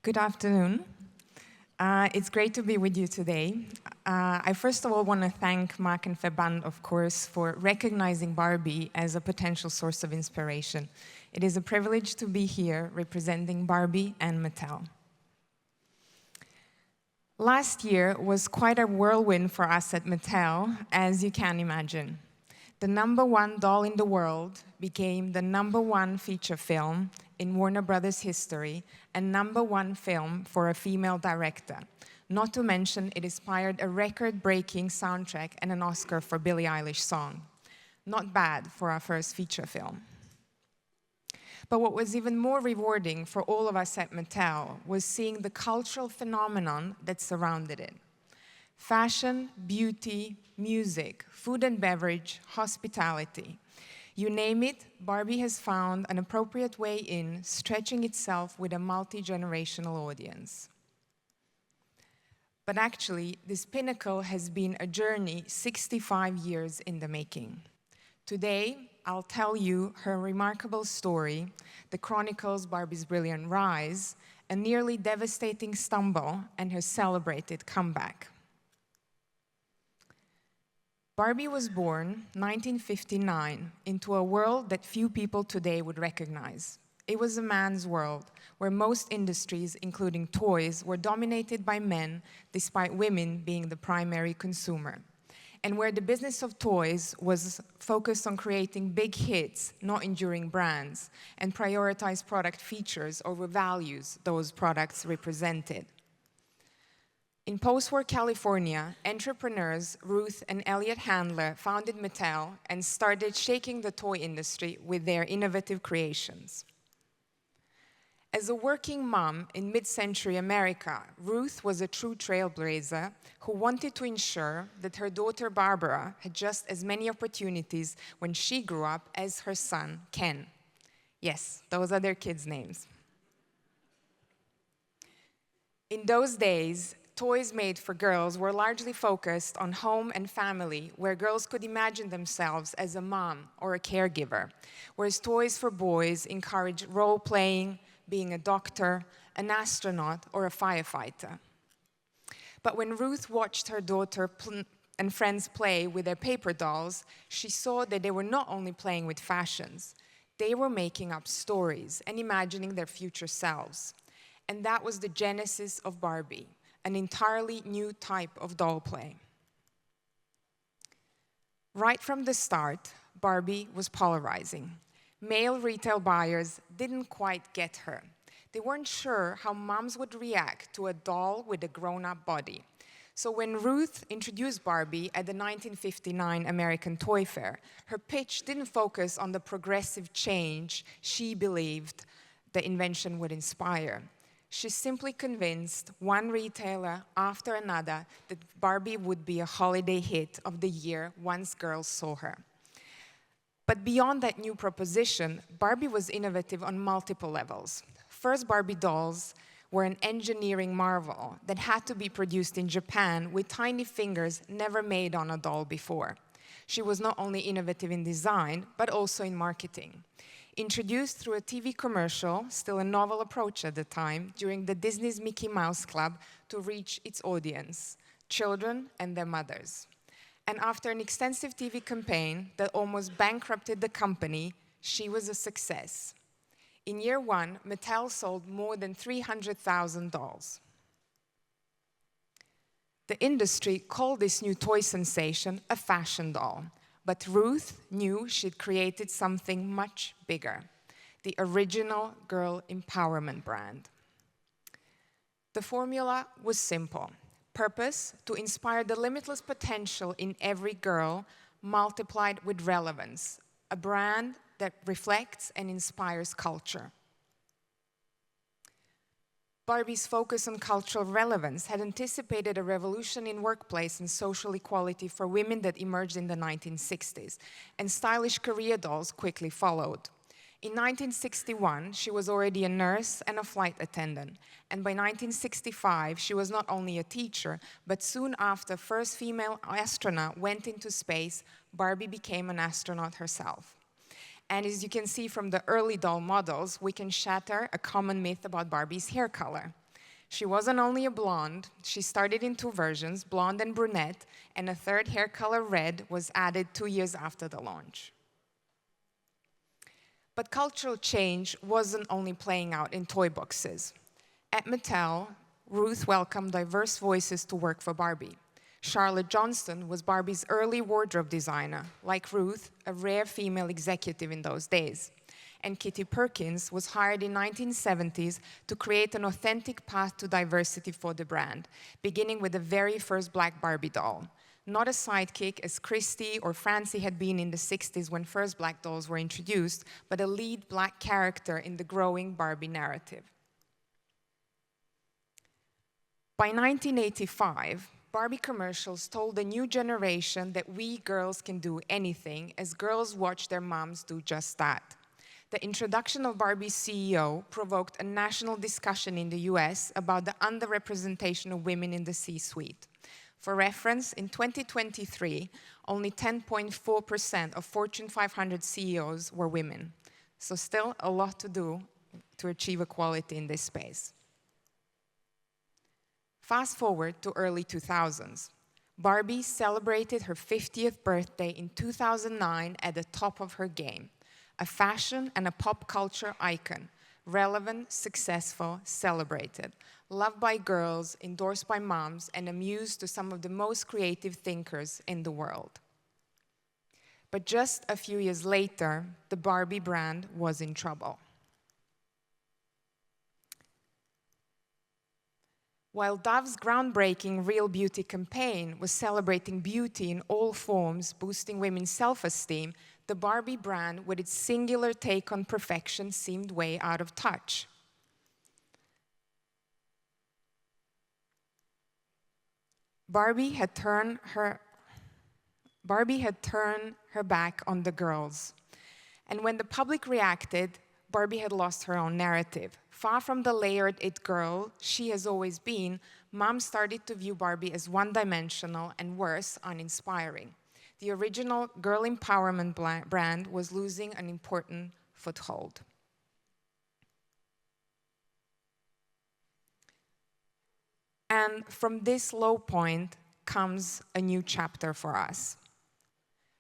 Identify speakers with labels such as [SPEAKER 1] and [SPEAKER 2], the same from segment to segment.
[SPEAKER 1] Good afternoon. It's great to be with you today. I first of all want to thank Mark and Verband, of course, for recognizing Barbie as a potential source of inspiration. It is a privilege to be here representing Barbie and Mattel. Last year was quite a whirlwind for us at Mattel, as you can imagine. The #1 doll in the world became the #1 feature film in Warner Brothers history and #1 film for a female director. Not to mention, it inspired a record-breaking soundtrack and an Oscar for Billie Eilish song. Not bad for our first feature film. But what was even more rewarding for all of us at Mattel was seeing the cultural phenomenon that surrounded it. Fashion, beauty, music, food and beverage, hospitality. You name it, Barbie has found an appropriate way in, stretching itself with a multi-generational audience. But actually, this pinnacle has been a journey 65 years in the making. Today, I'll tell you her remarkable story that chronicles Barbie's brilliant rise, a nearly devastating stumble, and her celebrated comeback. Barbie was born 1959 into a world that few people today would recognize. It was a man's world where most industries, including toys, were dominated by men despite women being the primary consumer. And where the business of toys was focused on creating big hits, not enduring brands, and prioritized product features over values those products represented. In post-war California, entrepreneurs Ruth and Elliot Handler founded Mattel and started shaking the toy industry with their innovative creations. As a working mom in mid-century America, Ruth was a true trailblazer who wanted to ensure that her daughter Barbara had just as many opportunities when she grew up as her son, Ken. Yes, those are their kids' names. In those days, toys made for girls were largely focused on home and family, where girls could imagine themselves as a mom or a caregiver, whereas toys for boys encouraged role-playing, being a doctor, an astronaut, or a firefighter. But when Ruth watched her daughter and friends play with their paper dolls, she saw that they were not only playing with fashions, they were making up stories and imagining their future selves. And that was the genesis of Barbie, an entirely new type of doll play. Right from the start, Barbie was polarizing. Male retail buyers didn't quite get her. They weren't sure how moms would react to a doll with a grown-up body. So when Ruth introduced Barbie at the 1959 American Toy Fair, her pitch didn't focus on the progressive change she believed the invention would inspire. She simply convinced one retailer after another that Barbie would be a holiday hit of the year once girls saw her. But beyond that new proposition, Barbie was innovative on multiple levels. First, Barbie dolls were an engineering marvel that had to be produced in Japan with tiny fingers never made on a doll before. She was not only innovative in design, but also in marketing. Introduced through a TV commercial, still a novel approach at the time, during the Disney's Mickey Mouse Club to reach its audience, children and their mothers. And after an extensive TV campaign that almost bankrupted the company, she was a success. In year one, Mattel sold more than 300,000 dolls. The industry called this new toy sensation a fashion doll. But Ruth knew she'd created something much bigger, the original girl empowerment brand. The formula was simple. Purpose, to inspire the limitless potential in every girl, multiplied with relevance, a brand that reflects and inspires culture. Barbie's focus on cultural relevance had anticipated a revolution in workplace and social equality for women that emerged in the 1960s, and stylish career dolls quickly followed. In 1961, she was already a nurse and a flight attendant, and by 1965, she was not only a teacher, but soon after first female astronaut went into space, Barbie became an astronaut herself. And as you can see from the early doll models, we can shatter a common myth about Barbie's hair color. She wasn't only a blonde, she started in two versions, blonde and brunette, and a third hair color red was added 2 years after the launch. But cultural change wasn't only playing out in toy boxes. At Mattel, Ruth welcomed diverse voices to work for Barbie. Charlotte Johnston was Barbie's early wardrobe designer, like Ruth, a rare female executive in those days. And Kitty Perkins was hired in 1970s to create an authentic path to diversity for the brand, beginning with the very first black Barbie doll. Not a sidekick as Christy or Francie had been in the 60s when first black dolls were introduced, but a lead black character in the growing Barbie narrative. By 1985, Barbie commercials told the new generation that we girls can do anything as girls watch their moms do just that. The introduction of Barbie's CEO provoked a national discussion in the US about the underrepresentation of women in the C-suite. For reference, in 2023, only 10.4% of Fortune 500 CEOs were women. So still a lot to do to achieve equality in this space. Fast forward to early 2000s. Barbie celebrated her 50th birthday in 2009 at the top of her game. A fashion and a pop culture icon, relevant, successful, celebrated, loved by girls, endorsed by moms, and a muse to some of the most creative thinkers in the world. But just a few years later, the Barbie brand was in trouble. While Dove's groundbreaking Real Beauty campaign was celebrating beauty in all forms, boosting women's self-esteem, the Barbie brand, with its singular take on perfection, seemed way out of touch. Barbie had turned her back on the girls. And when the public reacted, Barbie had lost her own narrative. Far from the layered it girl she has always been, Mom started to view Barbie as one-dimensional and worse, uninspiring. The original girl empowerment brand was losing an important foothold. And from this low point comes a new chapter for us.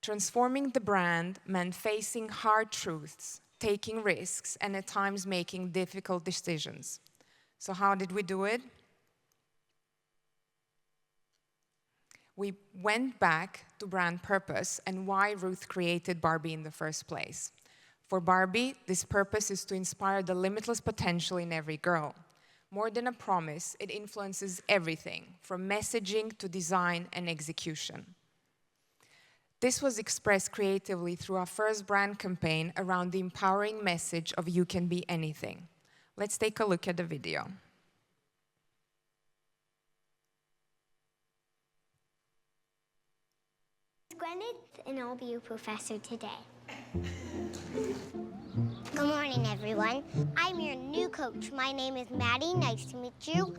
[SPEAKER 1] Transforming the brand meant facing hard truths, taking risks, and at times making difficult decisions. So how did we do it? We went back to brand purpose and why Ruth created Barbie in the first place. For Barbie, this purpose is to inspire the limitless potential in every girl. More than a promise, it influences everything, from messaging to design and execution. This was expressed creatively through our first brand campaign around the empowering message of you can be anything. Let's take a look at the video.
[SPEAKER 2] Gwyneth, and I'll be your professor today. Good morning, everyone. I'm your new coach. My name is Maddie. Nice to meet you.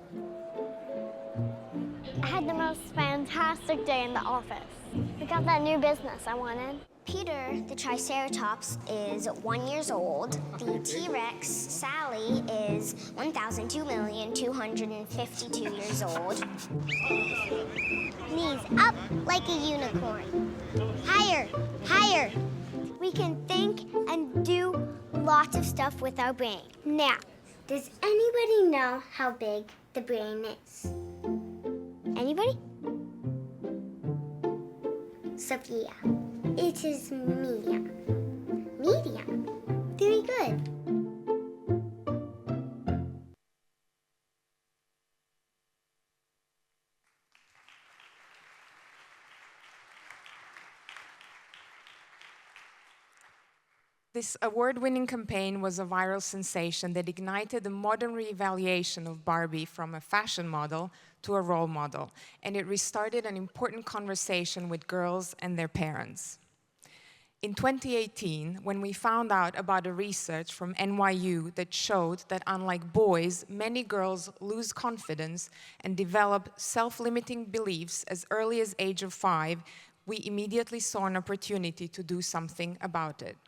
[SPEAKER 3] I had the most fantastic day in the office. We got that new business I wanted.
[SPEAKER 2] Peter, the Triceratops, is 1 year old. The T-Rex, Sally, is 1,002,252 years old. Knees up like a unicorn. Higher, higher. We can think and do lots of stuff with our brain. Now, does anybody know how big the brain is? Anybody? Sophia. It is medium. Medium? Very good.
[SPEAKER 1] This award-winning campaign was a viral sensation that ignited a modern reevaluation of Barbie from a fashion model to a role model, and it restarted an important conversation with girls and their parents. In 2018, when we found out about a research from NYU that showed that unlike boys, many girls lose confidence and develop self-limiting beliefs as early as age of 5, we immediately saw an opportunity to do something about it.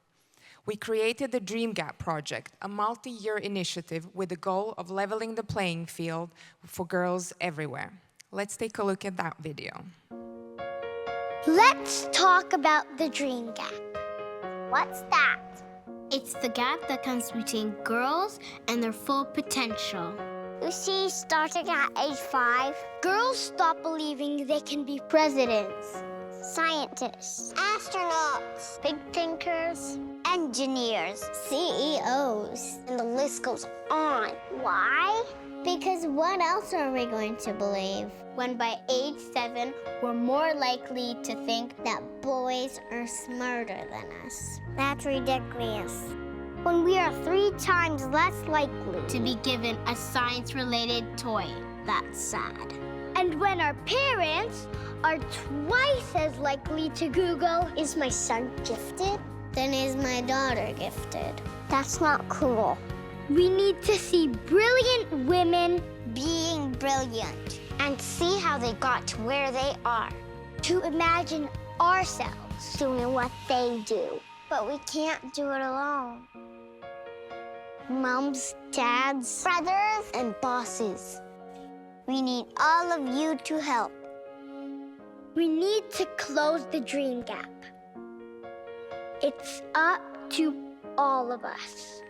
[SPEAKER 1] We created the Dream Gap Project, a multi-year initiative with the goal of leveling the playing field for girls everywhere. Let's take a look at that video.
[SPEAKER 2] Let's talk about the dream gap. What's that?
[SPEAKER 3] It's the gap that comes between girls and their full potential.
[SPEAKER 2] You see, starting at age 5, girls stop believing they can be presidents, scientists, astronauts, big thinkers, engineers, CEOs, and the list goes on. Why? Because what else are we going to believe? When by age 7, we're more likely to think that boys are smarter than us. That's ridiculous. When we are 3 times less likely
[SPEAKER 3] To be given a science-related toy.
[SPEAKER 2] That's sad. And when our parents are twice as likely to Google, is my son gifted? Then is my daughter gifted? That's not cool. We need to see brilliant women being brilliant and see how they got to where they are. To imagine ourselves doing what they do. But we can't do it alone. Mums, dads, brothers, and bosses. We need all of you to help. We need to close the dream gap. It's up to all of us.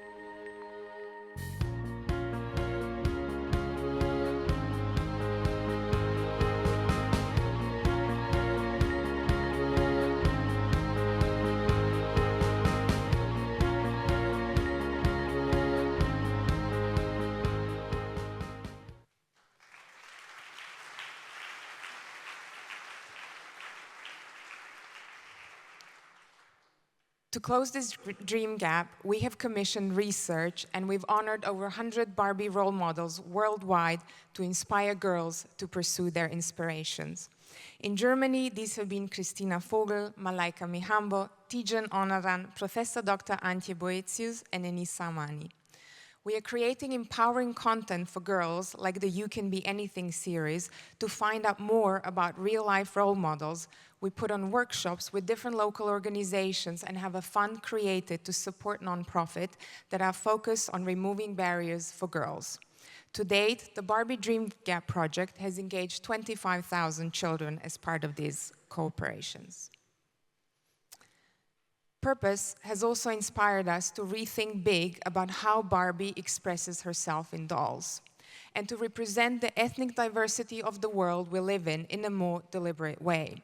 [SPEAKER 1] To close this dream gap, we have commissioned research and we've honored over 100 Barbie role models worldwide to inspire girls to pursue their inspirations. In Germany, these have been Christina Vogel, Malaika Mihambo, Tijen Onaran, Professor Dr. Antje Boetius, and Enisa Amani. We are creating empowering content for girls like the You Can Be Anything series to find out more about real-life role models. We put on workshops with different local organizations and have a fund created to support nonprofit that are focused on removing barriers for girls. To date, the Barbie Dream Gap Project has engaged 25,000 children as part of these cooperations. Purpose has also inspired us to rethink big about how Barbie expresses herself in dolls and to represent the ethnic diversity of the world we live in a more deliberate way.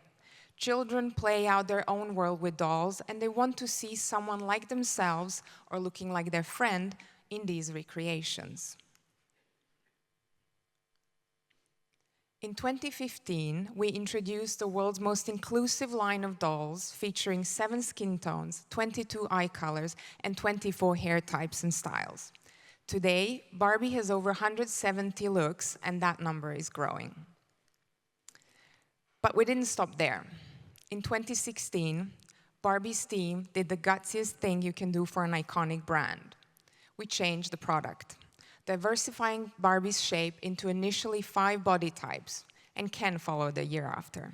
[SPEAKER 1] Children play out their own world with dolls and they want to see someone like themselves or looking like their friend in these recreations. In 2015, we introduced the world's most inclusive line of dolls featuring 7 skin tones, 22 eye colors, and 24 hair types and styles. Today, Barbie has over 170 looks, and that number is growing. But we didn't stop there. In 2016, Barbie's team did the gutsiest thing you can do for an iconic brand. We changed the product, diversifying Barbie's shape into initially 5 body types, and Ken followed a year after.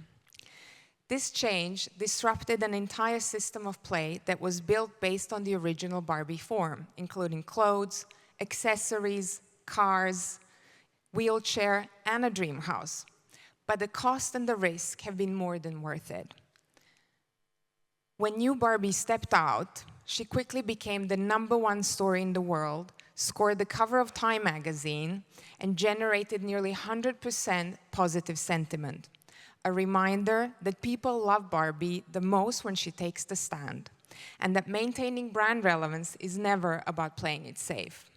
[SPEAKER 1] This change disrupted an entire system of play that was built based on the original Barbie form, including clothes, accessories, cars, wheelchair, and a dream house. But the cost and the risk have been more than worth it. When new Barbie stepped out, she quickly became the #1 story in the world, scored the cover of Time magazine, and generated nearly 100% positive sentiment. A reminder that people love Barbie the most when she takes the stand, and that maintaining brand relevance is never about playing it safe.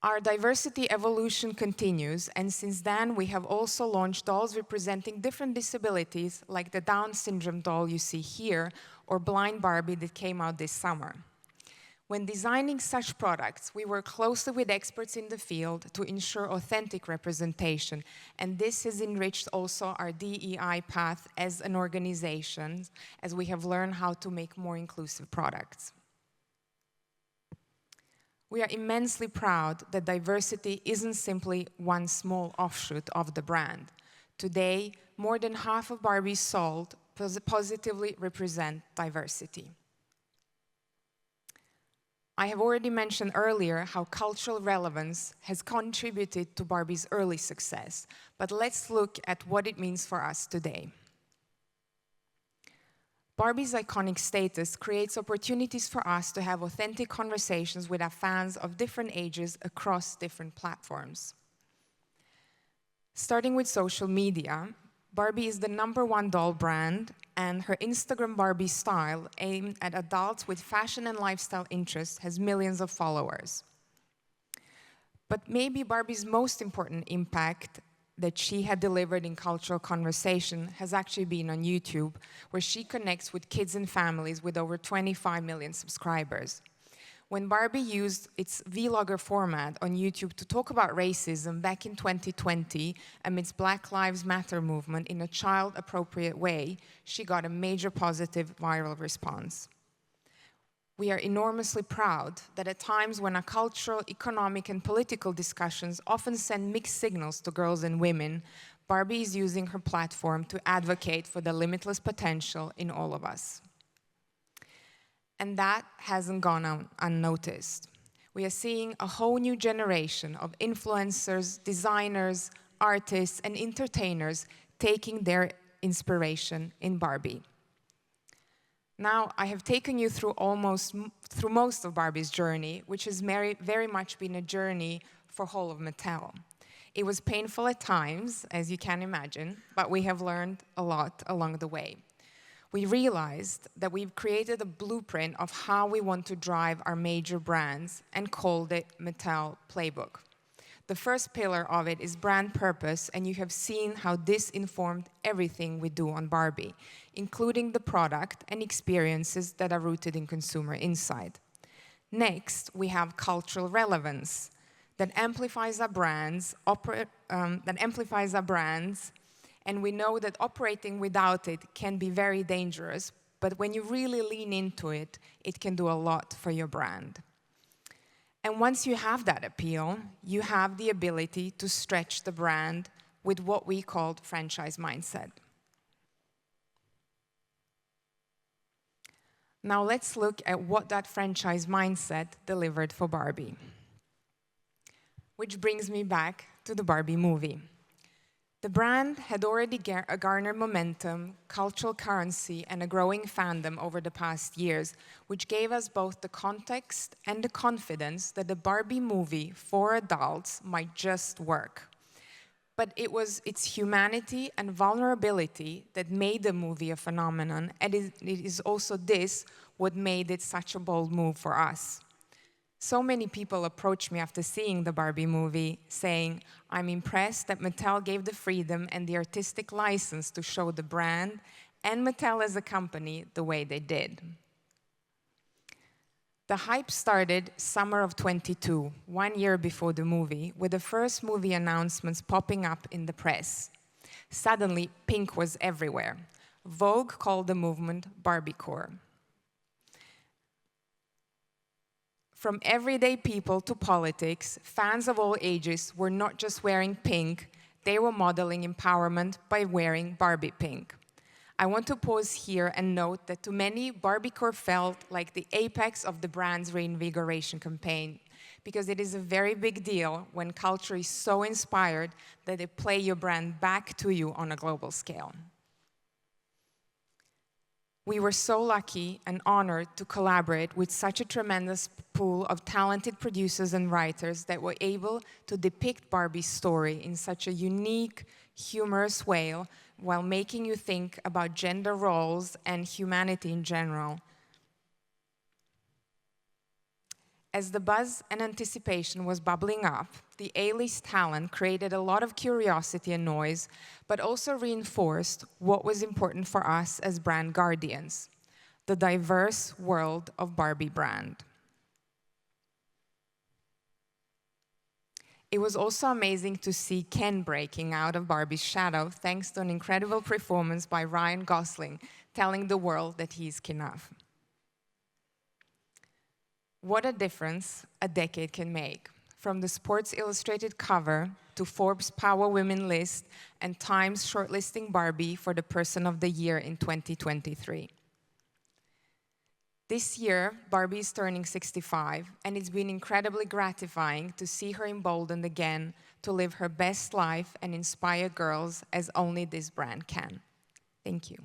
[SPEAKER 1] Our diversity evolution continues, and since then we have also launched dolls representing different disabilities, like the Down syndrome doll you see here, or Blind Barbie that came out this summer. When designing such products, we work closely with experts in the field to ensure authentic representation, and this has enriched also our DEI path as an organization, as we have learned how to make more inclusive products. We are immensely proud that diversity isn't simply one small offshoot of the brand. Today, more than half of Barbies sold positively represent diversity. I have already mentioned earlier how cultural relevance has contributed to Barbie's early success, but let's look at what it means for us today. Barbie's iconic status creates opportunities for us to have authentic conversations with our fans of different ages across different platforms. Starting with social media, Barbie is the #1 doll brand, and her Instagram Barbie style, aimed at adults with fashion and lifestyle interests, has millions of followers. But maybe Barbie's most important impact that she had delivered in cultural conversation has actually been on YouTube, where she connects with kids and families with over 25 million subscribers. When Barbie used its vlogger format on YouTube to talk about racism back in 2020 amidst Black Lives Matter movement in a child-appropriate way, she got a major positive viral response. We are enormously proud that at times when our cultural, economic, and political discussions often send mixed signals to girls and women, Barbie is using her platform to advocate for the limitless potential in all of us. And that hasn't gone unnoticed. We are seeing a whole new generation of influencers, designers, artists, and entertainers taking their inspiration in Barbie. Now, I have taken you through most of Barbie's journey, which has very much been a journey for whole of Mattel. It was painful at times, as you can imagine, but we have learned a lot along the way. We realized that we've created a blueprint of how we want to drive our major brands and called it Mattel Playbook. The first pillar of it is brand purpose, and you have seen how this informed everything we do on Barbie, including the product and experiences that are rooted in consumer insight. Next, we have cultural relevance that amplifies our brands, and we know that operating without it can be very dangerous, but when you really lean into it, it can do a lot for your brand. And once you have that appeal, you have the ability to stretch the brand with what we called franchise mindset. Now let's look at what that franchise mindset delivered for Barbie. Which brings me back to the Barbie movie. The brand had already garnered momentum, cultural currency, and a growing fandom over the past years, which gave us both the context and the confidence that the Barbie movie for adults might just work. But it was its humanity and vulnerability that made the movie a phenomenon, and it is also this what made it such a bold move for us. So many people approached me after seeing the Barbie movie saying, I'm impressed that Mattel gave the freedom and the artistic license to show the brand and Mattel as a company the way they did. The hype started summer of 22, 1 year before the movie, with the first movie announcements popping up in the press. Suddenly, pink was everywhere. Vogue called the movement Barbiecore. From everyday people to politics, fans of all ages were not just wearing pink, they were modeling empowerment by wearing Barbie pink. I want to pause here and note that to many, Barbiecore felt like the apex of the brand's reinvigoration campaign, because it is a very big deal when culture is so inspired that they play your brand back to you on a global scale. We were so lucky and honored to collaborate with such a tremendous pool of talented producers and writers that were able to depict Barbie's story in such a unique, humorous way while making you think about gender roles and humanity in general. As the buzz and anticipation was bubbling up, the A-list talent created a lot of curiosity and noise, but also reinforced what was important for us as brand guardians, the diverse world of Barbie brand. It was also amazing to see Ken breaking out of Barbie's shadow thanks to an incredible performance by Ryan Gosling, telling the world that he's enough. What a difference a decade can make. From the Sports Illustrated cover to Forbes Power Women list and Time's shortlisting Barbie for the Person of the Year in 2023. This year, Barbie is turning 65, and it's been incredibly gratifying to see her emboldened again to live her best life and inspire girls as only this brand can. Thank you.